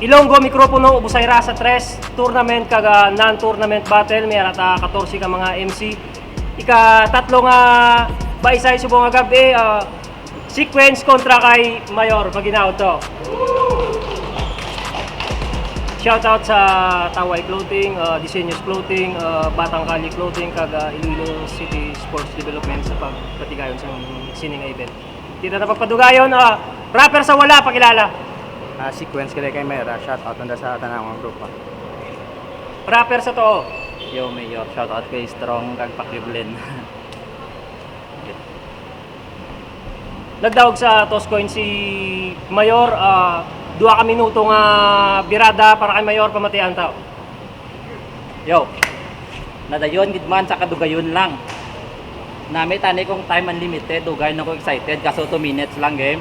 Ilonggo mikropono ubusay ra sa 3 tournament kaga non-tournament battle may ata 14 ka mga MC. Ika tatlo nga baisay subong nga gabi sequence kontra kay Mayor Maginaw to. Shout out sa Taway Clothing, Disenyos Clothing, Batang Kali Clothing kag Iloilo City Sports Development sa pagpatigayon sa sining event. Dito na pagpadugayon, rapper sa wala pakilala. Sequence kay Mayra, shout out nanda sa tanang grupo. Rapper sa to. Yo, Mayor, shout out kay Strong kag Pakiblen. Nagdawag sa Toscoin si Mayor, 2 ka minuto nga birada para kay Mayor pamatian tao. Yo, nadayon gidman sa kadugayon lang. Nami tani kong time unlimited, dugay na ko excited kaso 2 minutes lang game.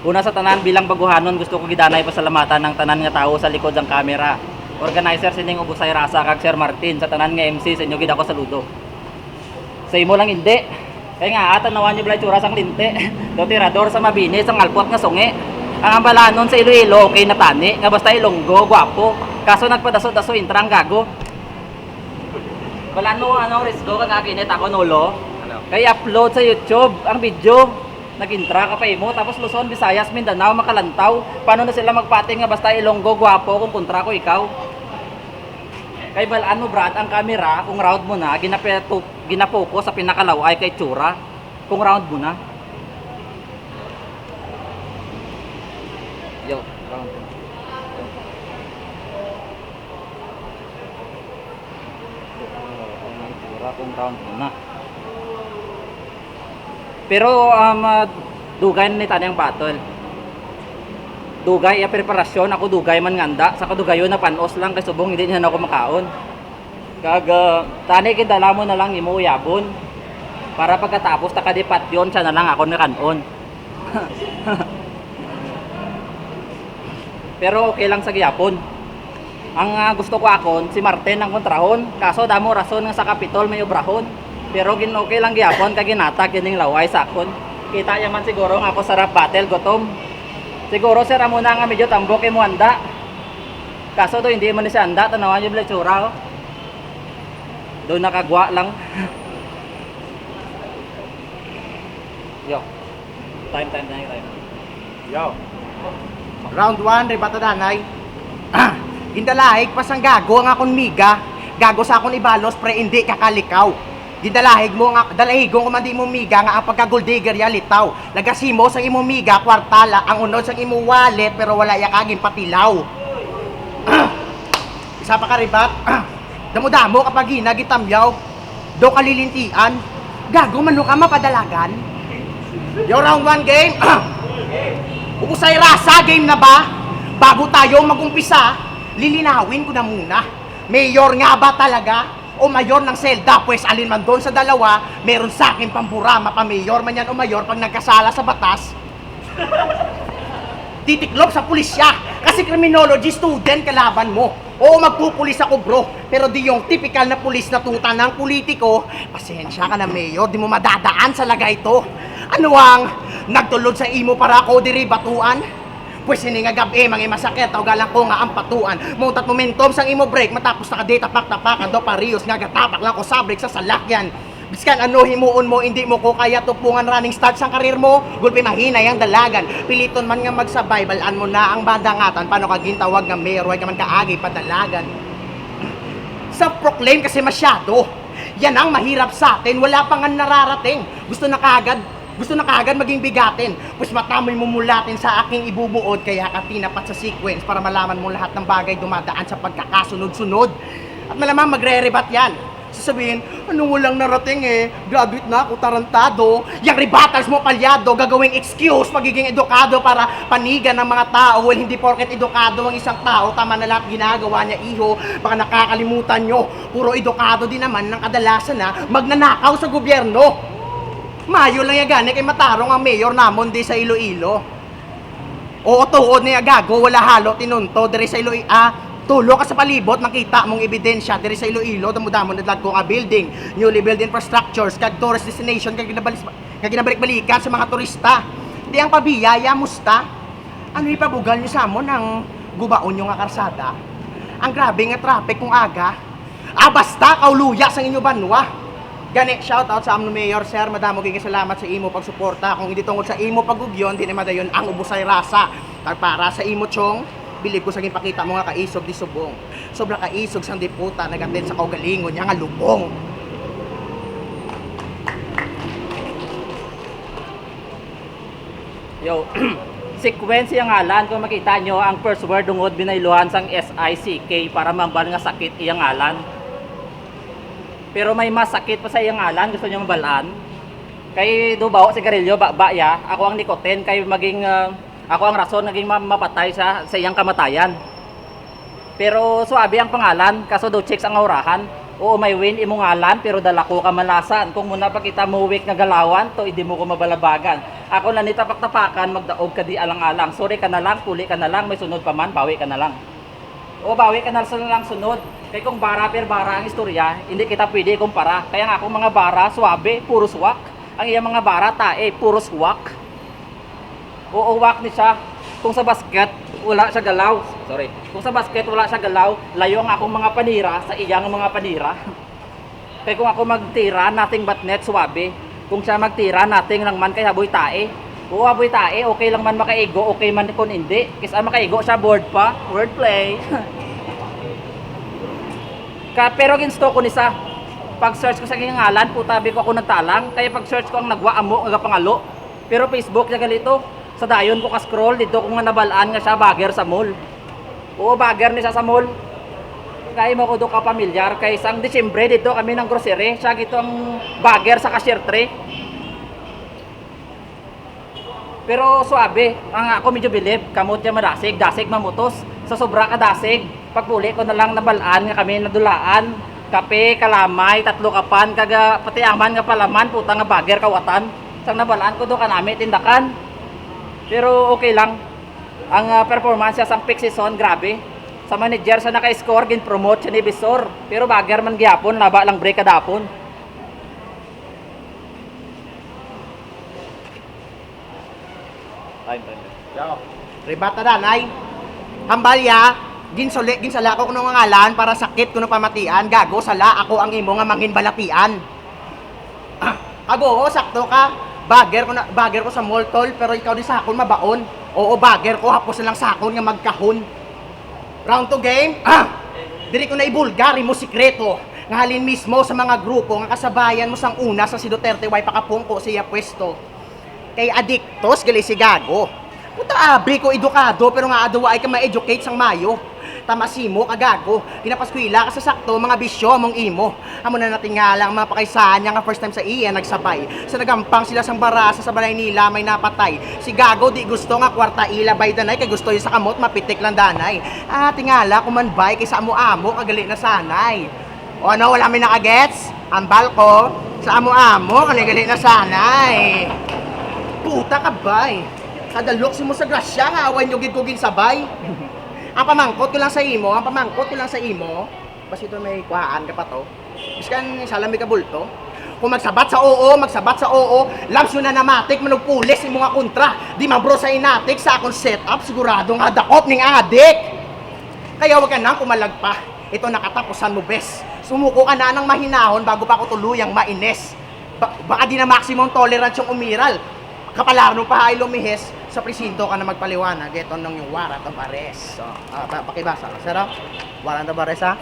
Una sa tanan bilang baguhanon gusto ko gidanay pasalamatan ng tanan nga tao sa likod ng kamera. Organizer sining Ubusay Rasa kag Sir Martin sa tanan nga MC sa inyo gid ako saludo. Sa imo lang hindi. Kaya nga atan nawan niyo blay tsura sang linte. Do tirador sa mabini sang alpot nga sungi. Ang ambalanon sa Iloilo okay na tani nga basta Ilonggo gwapo. Kaso nagpadaso-daso intrang gago. Balano anong risko kag akinit ako nolo. Kay upload sa YouTube ang video. Nag-intra ka pa mo, tapos Luzon, Visayas, Mindanao, Makalantaw. Paano na sila magpating nga basta Ilonggo, gwapo, kung kontra ko ikaw? Kay balaan mo Brad, ang camera, kung round mo na, ginafocus sa pinakalaway kay tsura. Kung round mo na. Yo, round mo. Kung round mo na. Pero dugay ni tani ang battle. Dugay ya preparasyon, ako dugay man nganda, sa kadugayon na panos lang kay subong hindi na ako makaon. Kag tani kidala mo na lang imo uyabon. Para pagkatapos ta kadipatyon siya na lang ako na kanon. Pero okay lang sa giyapon. Ang gusto ko akon si Martin ang kontrahon, kaso damo rason nga sa Kapitol may obrahon. Pero okay lang gyapon kag ginatag kining laway sa akon. Kita yaman siguro nga ako sarap battle gutom. Siguro sir amo na nga medyo tambok kay mo anda. Kaso to hindi man ni siya anda tanawan yung bletsura oh. Do nakagwa lang. Yo. Time. Yo. Round 1, rebata danay. Gindalahig pasang gago ang akong miga. Gago sa akong ibalos pre hindi kakalikaw. Gidalahig mo nga dalahigong kumandi mo miga nga ang pagka-gold digger ya litaw. Lagasimo sang imo miga kwartala ang unod sang imo wallet pero wala ya kagin patilaw. Isa pa ka ribat. Damo-damo kapag ginagitamyaw. Do kalilintian. Gago man ka mapadalagan. Yo round 1 game. Ubusay Rasa game na ba? Bago tayo magumpisa, lilinawin ko na muna. Mayor nga ba talaga? O mayor ng selda, pues alin man doon sa dalawa, meron sa akin pambura, mapamayor man yan o mayor pag nagkasala sa batas. Titiklop sa pulisya, kasi criminology student kalaban mo. Oo, magpupulis ako bro, pero di yung typical na pulis na tuta ng politiko, pasensya ka na mayor, di mo madadaan sa lagay ito. Ano ang nagtulod sa imo para ako diri batuan? Pues hindi nga gabi, mga masakit, o galang ko nga ang patuan. Muntat momentum sang imo break, matapos nakadate tapak-tapakan do parios nga gatapak lang ko sa break sa salakyan. Biskan ano himuon mo, hindi mo ko kaya tupungan running start sang karir mo, gulpi mahinay ang dalagan. Piliton man nga mag-survival, mo na ang badangatan, paano ka gintawag nga mayor, huwag ka man kaagi padalagan. Sa proclaim kasi masyado, yan ang mahirap sa atin, wala pang nga nararating. Gusto na kagad maging bigatin. Pues matamoy mo mulatin sa aking ibubuod, kaya ka tinapat sa sequence para malaman mo lahat ng bagay dumadaan sa pagkakasunod-sunod. At malamang magre-rebat yan. Sasabihin, ano walang narating graduate na ako, tarantado. Yang rebattles mo palyado, gagawing excuse, magiging edukado para panigan ng mga tao. Well, hindi porket edukado ang isang tao, tama na lahat ginagawa niya iho. Baka nakakalimutan nyo, puro edukado din naman ng kadalasan na magnanakaw sa gobyerno. Mayo lang yan gani kay matarong ang mayor namon di sa Iloilo. Oo, tuod niya gago, wala halo tinunto diri sa Iloilo. Tulo ka sa palibot, makita mong ebidensya diri sa Iloilo, damo-damo nadlad ko nga building, newly built infrastructures, kag tourist destination, kag ginabalik-balikan sa mga turista. Di ang pabiyaya, musta? Ano ipabugal niyo sa amon ang gubaon niyo nga karsada? Ang grabe nga traffic kung aga. Basta kauluya sa inyo banwa. Gani, shoutout sa amno mayor, sir. Madamo kay salamat sa imo pagsuporta. Kung hindi tungod sa imo pagugyon, di na madayon ang ubusay rasa. Para sa imo chong, bilib ko sa ginpakita mo nga kaisog di subong. Sobra kaisog sang diputa nagatin sa kaugalingon niya nga lubong. Yo, sequence yung ngalan. Kung makita nyo, ang first word dungod binailuhan sang SICK para mambal nga sakit iyang ngalan. Pero may mas sakit pa sa iyang ngalan, gusto nyo mabalaan. Kay dubaw, sigarilyo, ya. Ako ang nikotin, kay maging, ako ang rason naging mapatay sa iyang kamatayan. Pero suabe ang pangalan, kaso do chicks ang aurahan. Oo, may win imong ngalan, pero dala ko ka malasan. Kung muna pa kita muwik na galawan, to hindi mo ko mabalabagan. Ako na nitapak-tapakan, magdaog ka di alang-alang. Sorry ka na lang, puli ka na lang, may sunod pa man, bawi ka na lang. O bawi ka na lang sunod. Kaya kung bara per bara ang istorya, hindi kita pwede kumpara. Kaya nga akong mga bara, suabe, puro swak. Ang iyang mga bara, tae, puro swak. Oo, wak ni siya. Kung sa basket, wala siya galaw. Sorry. Kung sa basket, wala siya galaw, layo ang akong mga panira sa iyang mga panira. Kaya kung ako magtira, nothing but net, suabe. Kung siya magtira, nothing lang man kay haboy tae. Oo, haboy tae, okay lang man makaigo, okay man kung hindi. Kasi makaigo siya, board pa, wordplay. Pero ginsto ko nisa, pag-search ko sa kanyang ngalan, putabi ko ako nagtalang. Kaya pag-search ko ang nagwaamo, ang pangalo. Pero Facebook niya galito, sa dayon ko ka-scroll, dito ko nga nabalaan nga siya, bagger sa mall. Oo, bagger ni siya sa mall. Kaya mo ko do ka pamilyar, kay isang Disyembre, dito kami ng grocery, siya gito ang bagger sa cashier tray. Pero suabe, ang ako medyo bilib, kamot niya madasig, dasig mamutos. Sa sobra ka dasig, pagpuli ko na lang nabalaan nga kami nadulaan. Kape, kalamay, 3 kapan, kaga pati aman nga palaman, puta nga bagger kawatan. Sang nabalaan ko do kanami tindakan. Pero okay lang. Ang performance sa sang peak season, grabe. Sa manager sa naka-score, gin-promote siya ni Bisor. Pero bagger man gyapon, laba lang break kadapon. Time. Ribata danay. Hambalya, ginsala ko kuno nga ngalan para sakit kuno pamatian. Gago sala ako ang imo nga mangin balatian. Ago, sakto ka. Bagger ko sa mall tol, pero ikaw di sakon mabaon. Oo, bagger ko hapos na lang sakon nga magkahon. Round 2 game. Diri ko na ibulgari mo sikreto. Nga halin mismo sa mga grupo nga kasabayan mo sang una sa si Duterte way pakapungko siya pwesto. Kay adiktos gali si gago. Puta abi ko edukado pero nga adawa ay ka ma-educate sang mayo. Tamasimo kagago. Kinapaskwila ka sa sakto mga bisyo mong imo. Amo na natingala ang mga pakaisahan niya nga first time sa iya nagsabay. Sa nagampang sila sang barasa sa balay nila may napatay. Si gago di gusto nga kwarta ila bay danay kay gusto yung sa kamot mapitik lang danay. Tingala kumanbay kay sa amo-amo kagali na sanay. O ano wala may nakagets? Ambal ko sa amo-amo kagali na sanay. Puta ka bay. Kadalok si mo sa grasya nga awan yung gid sabay. Ang pamangkot ko lang sa imo, basta ito may kuhaan ka pa to. Biskan salami ka bulto. Kung magsabat sa oo, labs yun na namatik, manugpulis yung mga kontra. Di mabro sa inatik sa akong setup, sigurado nga dakop ning adik. Kaya wag ka nang kumalagpa. Ito nakatapusan mo, bes. Sumuko ka na ng mahinahon bago pa ako tuluyang maines. Baka di na maximum tolerance yung umiral. Kapalarno pa ay lumihes, sa presinto ka na magpaliwanag. Ito nung yung warrant of arrest. So, pakibasa ka, sir. Warrant of arrest, ha?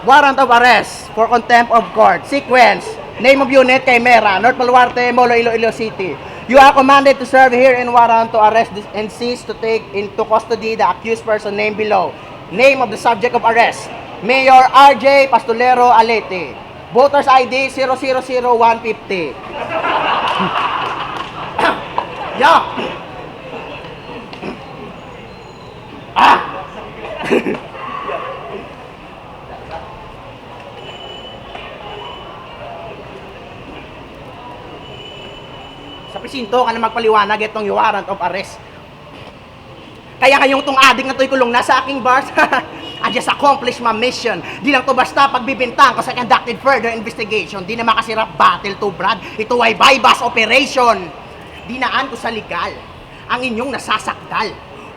Warrant of arrest for contempt of court. Sequence. Name of unit, Chimera, North Baluarte, Molo, Iloilo City. You are commanded to serve here in warrant to arrest and seize to take into custody the accused person named below. Name of the subject of arrest, Mayor RJ Pastolero Alete. Voters ID 000150. Yeah. Sa presinto ka na magpaliwanag itong warrant of arrest. Kaya kayong tong adik na to'y kulong nasa aking bars. I just accomplished my mission. Di lang to basta pagbibintang kasi conducted further investigation. Di na makasirap battle to Brad. Ito ay bypass operation. dinaan ko sa legal ang inyong nasasakdal.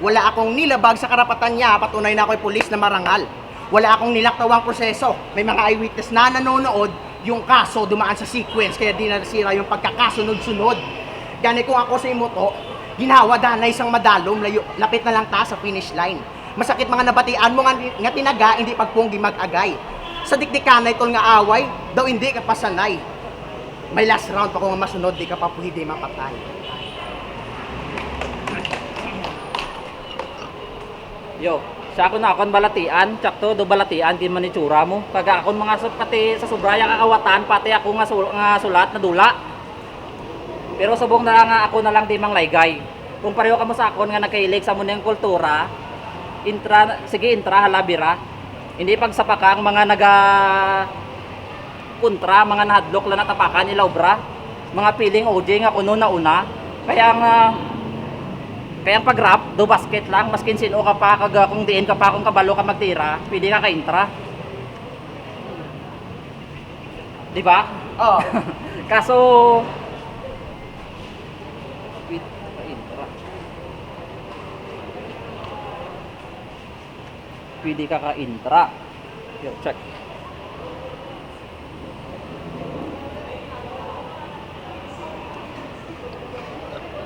Wala akong nilabag sa karapatan niya, patunay na ako'y pulis na marangal. Wala akong nilaktawang proseso, may mga eyewitness na nanonood, yung kaso dumaan sa sequence, kaya di nasira yung pagkakasunod-sunod. Gani kung ako sa imoto, ginawa danay isang madalom, layo, lapit na lang ta sa finish line. Masakit mga nabatian mo nga tinaga, hindi pagpunggi mag-agay. Sa dikdikanay tol nga away, daw hindi ka pasanay. May last round pa kung masunod, di ka pa pwede mapatay. Yo, sa ako na akon balatian, tsakto do balatian kin man itsura mo. Kaga akon mga pati sa sobraya kakawatan, pati ako nga sulat na dula. Pero subong na lang nga ako na lang di mang laygay. Kung pareho ka mo sa akon nga nagkailig sa muneng kultura, intra halabira. Hindi pagsapakang mga kontra, mga nahadlok lang natapakan nila obra. Mga piling OJ nga kuno na una. Kaya pag-rap, do basket lang, maskin sino ka pa, kung diin ka pa, kung kabalo ka magtira, pwede ka ka-intra. Di ba? Oh, Kaso, pwede ka-intra. Pwede ka ka-intra. Yo, check.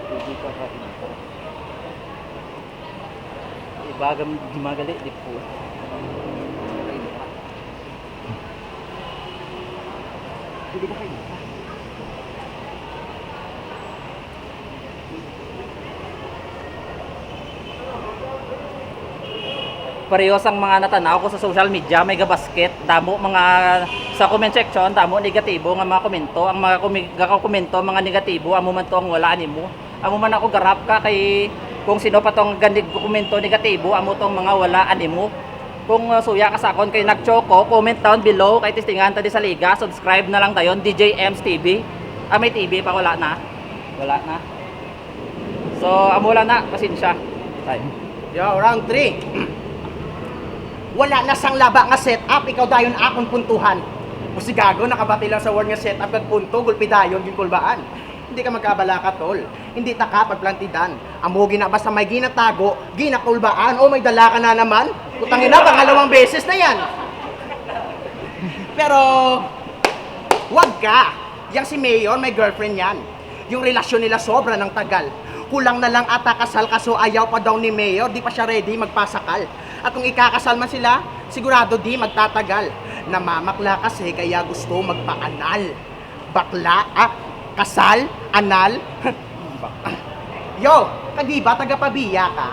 Pwede ka ka-intra. Bagam gimagali di po. Hindi ba kayo? Parehas ang mga natanaw ko sa social media, may basket, damo mga sa comment section, damo negatibo nga mga komento, ang mga komento mga negatibo, amo man to ang wala nimo. Amo man ako garap ka kay kung sino pa tong gandig komento negatibo, amo tong mga wala animo. Kung suya ka sa akon kay nagchoko, comment down below kay testingan ta di sa liga, subscribe na lang dayon DJ Ems TV. May TV pa wala na. Wala na. So amo lang na, pasensya. Tay. yo, round 3. Wala na sang laba nga setup, ikaw dayon akong puntuhan. Musi gago, nakabati lang sa word nga setup kag punto, gulpi dayon yung kulbaan. Hindi ka magkabala ka, tol. Hindi ta ka pagplantidan. Amo gina basta may ginatago, ginakulbaan, o may dala ka na naman. Putangin na, pangalawang beses na yan. Pero, wag ka. Yang si Mayor, may girlfriend yan. Yung relasyon nila sobra ng tagal. Kulang na lang ata kasal kaso ayaw pa daw ni Mayor, di pa siya ready magpasakal. At kung ikakasal man sila, sigurado di magtatagal. Namamakla kasi kaya gusto magpaanal. Bakla, kasal, anal. Yo, kadiba taga-Pabiya ka?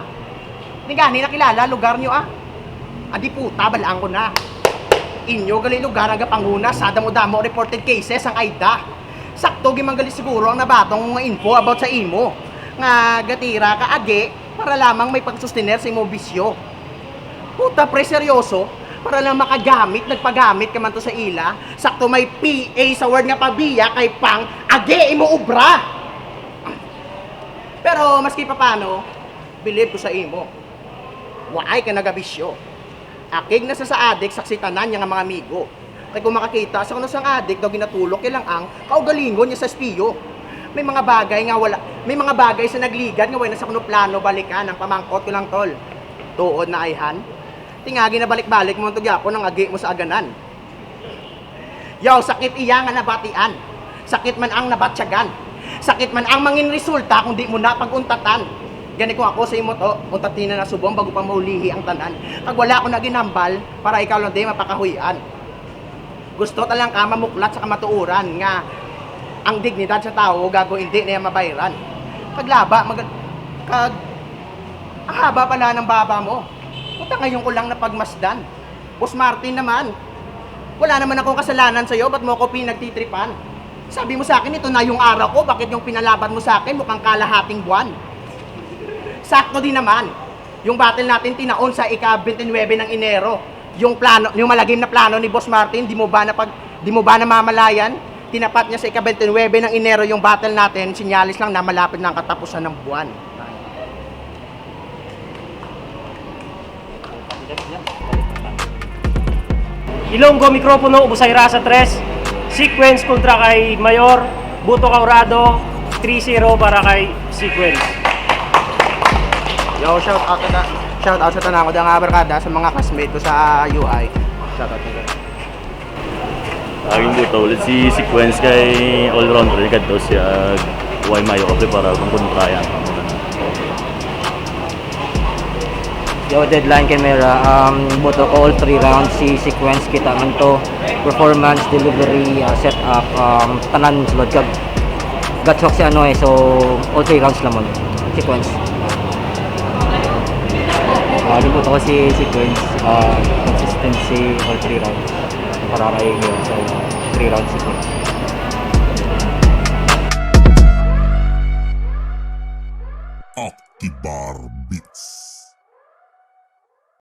Ni gani nakilala lugar nyo Adi puta, balaan ko na. Inyo gali lugar aga panguna sa damo-damo reported cases ang AIDA. Sakto gimanggali siguro ang nabatong mga info about sa imo. Nga gatira ka agi para lamang may pagsustener sa imo bisyo. Puta pre seryoso, para lang makagamit, nagpagamit ka man to sa ila. Sakto may PA sa word nga Pabiya kay pang agi imo ubra. Pero maski pa paano, believe ko sa imo. Waay ka nagabisyo. Akig na sa adik, saksitanan niya nga mga amigo. Kaya kung makakita sa kuno sang adik daw ginatulok ilang ang kaugalingon niya sa espiyo. May mga bagay nga wala, may mga bagay sa nagligad nga wala sa kuno plano balikan ang pamangkot ko lang tol. Tuod na ayhan. Tingagi na balik-balik mo itong yapon ang agi mo sa aganan. Yaw, sakit iya nga nabatian. Sakit man ang nabatsyagan. Sakit man ang mangin resulta kung di mo na pag-untatan. Gani ko ako sa imo to, untatin na nasubong bago pa maulihi ang tanan. Kag wala ako naginambal para ikaw lang di mapakahuyan. Gusto talang ka mamuklat sa kamatuuran nga ang dignidad sa tao gago hindi na mabayaran. Kaglaba, kag ang haba pala ng baba mo. Puta ngayon ko lang napagmasdan. Boss Martin naman, wala naman akong kasalanan sa'yo, ba't mo ako pinagtitripan? Sabi mo sa akin, ito na yung araw ko, bakit yung pinalaban mo sa akin mukhang kalahating buwan? Sakto din naman, yung battle natin tinaon sa ika-29 ng Enero. Yung plano, yung malagim na plano ni Boss Martin, di mo ba namamalayan? Tinapat niya sa ika-29 ng Enero yung battle natin, sinyalis lang na malapit na ang katapusan ng buwan. Ilonggo mikropono ubos ay rasa 3. Sequence kontra kay Mayor Buto Caurado. 3-0 para kay Sequence. Yo, shout out sa tanang ko nga barkada sa mga classmate ko sa UI. Shout out nila. Aking buto ulit si Sequence kay all-rounder kadto siya huwag mayo ka para kung kontra yan. Yo, deadline kay Mera. Boto ko all 3 rounds si Sequence kita man to. Performance, delivery, setup, tanan sulod kag gatchok si ano so all 3 rounds lamon. Sequence. Boto ko si Sequence. Consistency all 3 rounds. Para kay Mera so 3 rounds Sequence. Aktibar